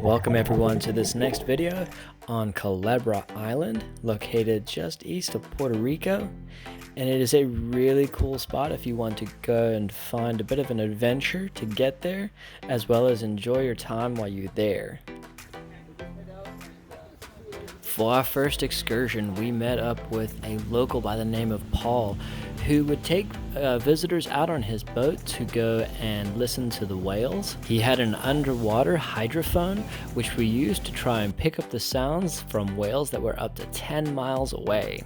Welcome everyone to this next video on Culebra Island, located just east of Puerto Rico. And it is a really cool spot if you want to go and find a bit of an adventure to get there, as well as enjoy your time while you're there. For our first excursion, we met up with a local by the name of Paul, who would take visitors out on his boat to go and listen to the whales. He had an underwater hydrophone, which we used to try and pick up the sounds from whales that were up to 10 miles away.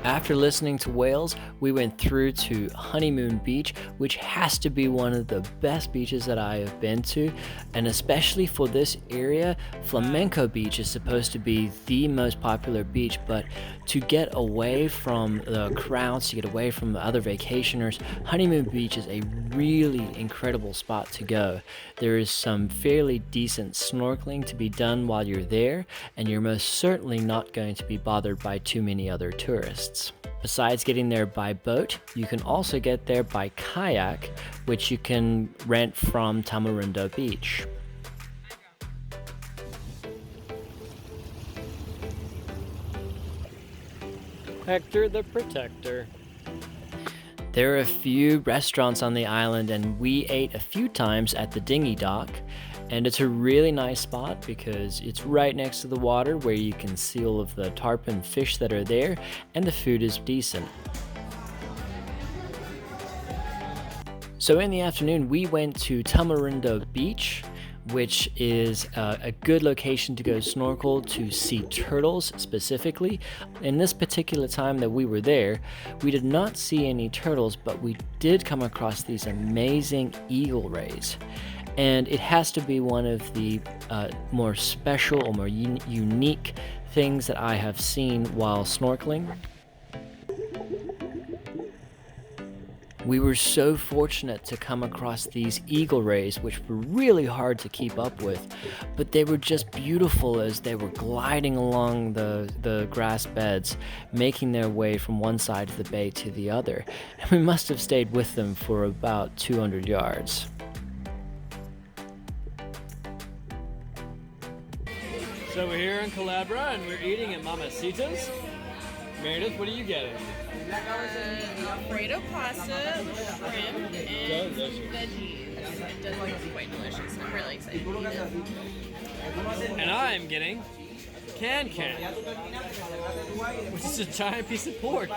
After listening to whales, we went through to Honeymoon Beach, which has to be one of the best beaches that I have been to, and especially for this area, Flamenco Beach is supposed to be the most popular beach, but to get away from the crowds, to get away from the other vacationers, Honeymoon Beach is a really incredible spot to go. There is some fairly decent snorkeling to be done while you're there, and you're most certainly not going to be bothered by too many other tourists. Besides getting there by boat, you can also get there by kayak, which you can rent from Tamarindo Beach. Hector the Protector. There are a few restaurants on the island, and we ate a few times at the Dinghy Dock. And it's a really nice spot because it's right next to the water where you can see all of the tarpon fish that are there, and the food is decent. So in the afternoon, we went to Tamarindo Beach, which is a good location to go snorkel to see turtles specifically. In this particular time that we were there, we did not see any turtles, but we did come across these amazing eagle rays. And it has to be one of the more special or more unique things that I have seen while snorkeling. We were so fortunate to come across these eagle rays, which were really hard to keep up with, but they were just beautiful as they were gliding along the grass beds, making their way from one side of the bay to the other. And we must have stayed with them for about 200 yards. So we're here in Culebra and we're eating at Mamacita's. Meredith, what are you getting? Alfredo pasta with shrimp and veggies. It does look quite delicious. I'm really excited to eat it. And I'm getting can, which is a giant piece of pork.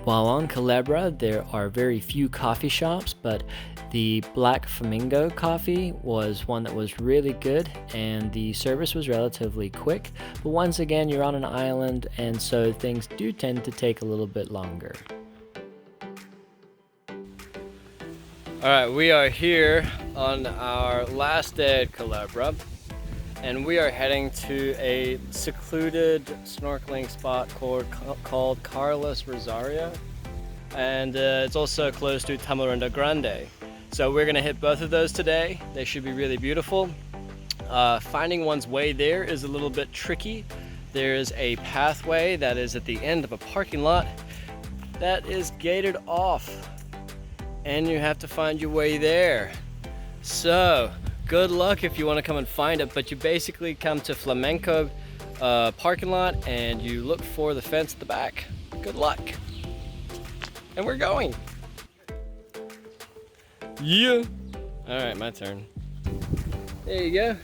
While on Culebra, there are very few coffee shops, but the Blac Flamingo coffee was one that was really good, and the service was relatively quick. But once again, you're on an island, and so things do tend to take a little bit longer. Alright, we are here on our last day at Culebra, and we are heading to a secluded snorkeling spot called Carlos Rosario, and it's also close to Tamarindo Grande. So we're gonna hit both of those today. They should be really beautiful. Finding one's way there is a little bit tricky. There's a pathway that is at the end of a parking lot that is gated off, and you have to find your way there. So good luck if you want to come and find it, but you basically come to Flamenco parking lot and you look for the fence at the back. Good luck. And we're going. Yeah. All right, my turn. There you go.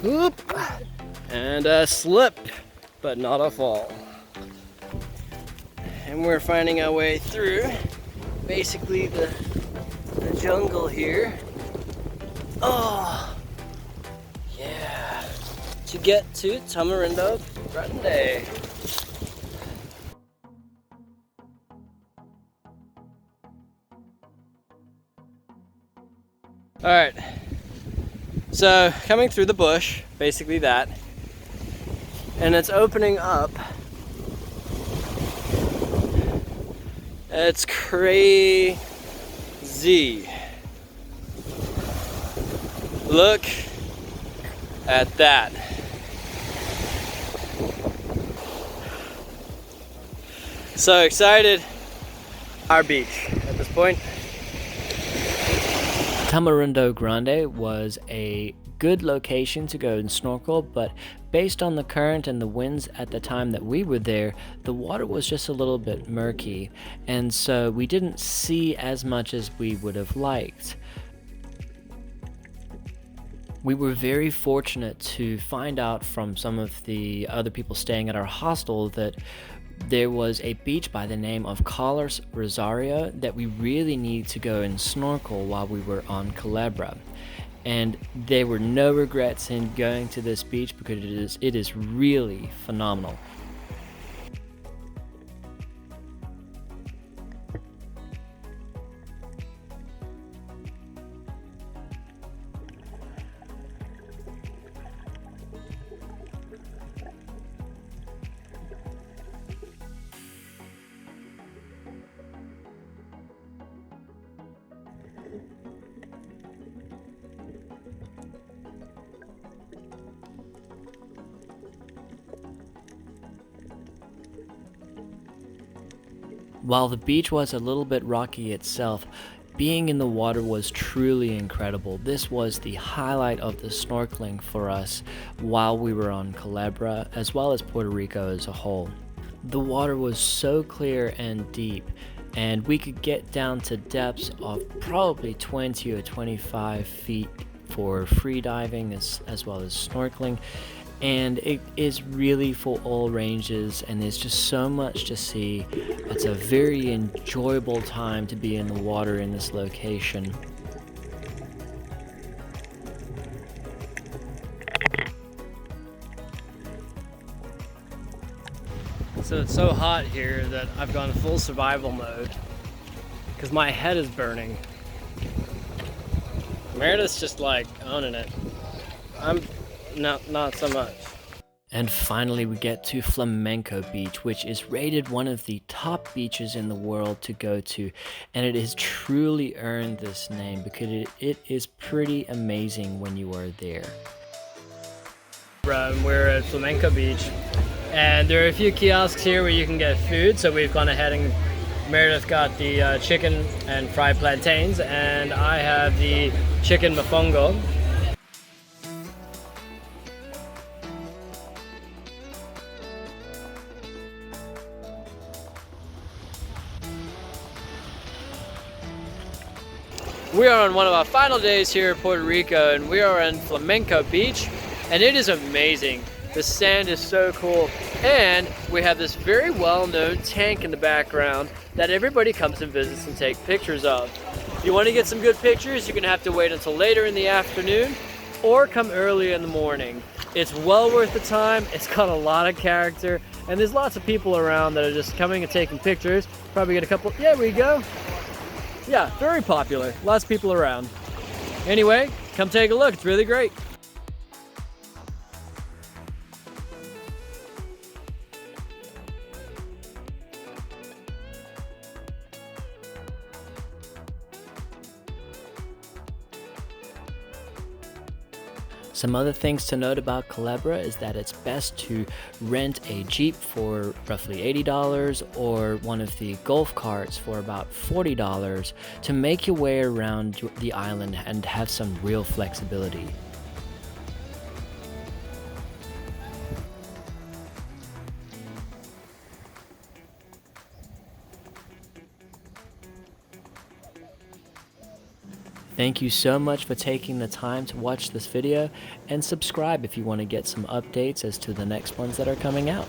Whoop. And a slip, but not a fall. And we're finding our way through basically the jungle here. Oh, yeah. To get to Tamarindo Grande. All right, so coming through the bush, basically that, and it's opening up. It's crazy. Look at that. So excited. Our beach at this point. Tamarindo Grande was a good location to go and snorkel, but based on the current and the winds at the time that we were there, the water was just a little bit murky, and so we didn't see as much as we would have liked. We were very fortunate to find out from some of the other people staying at our hostel that there was a beach by the name of Rosario that we really needed to go and snorkel while we were on Culebra. And there were no regrets in going to this beach because it is really phenomenal. While the beach was a little bit rocky itself, being in the water was truly incredible. This was the highlight of the snorkeling for us while we were on Culebra, as well as Puerto Rico as a whole. The water was so clear and deep, and we could get down to depths of probably 20 or 25 feet for free diving as well as snorkeling. And it is really for all ranges, and there's just so much to see. It's a very enjoyable time to be in the water in this location. So it's so hot here that I've gone full survival mode because my head is burning. Meredith's just like owning it. I'm not so much. And finally we get to Flamenco Beach, which is rated one of the top beaches in the world to go to, and it has truly earned this name because it is pretty amazing when you are there. We're at Flamenco Beach, and there are a few kiosks here where you can get food, so we've gone ahead and Meredith got the chicken and fried plantains, and I have the chicken mofongo. We are on one of our final days here in Puerto Rico, and we are in Flamenco Beach, and it is amazing. The sand is so cool, and we have this very well-known tank in the background that everybody comes and visits and take pictures of. If you want to get some good pictures, you're gonna have to wait until later in the afternoon or come early in the morning. It's well worth the time. It's got a lot of character, and there's lots of people around that are just coming and taking pictures. Probably get a couple. Yeah, there we go. Yeah, very popular. Lots of people around. Anyway, come take a look. It's really great. Some other things to note about Culebra is that it's best to rent a Jeep for roughly $80 or one of the golf carts for about $40 to make your way around the island and have some real flexibility. Thank you so much for taking the time to watch this video, and subscribe if you want to get some updates as to the next ones that are coming out.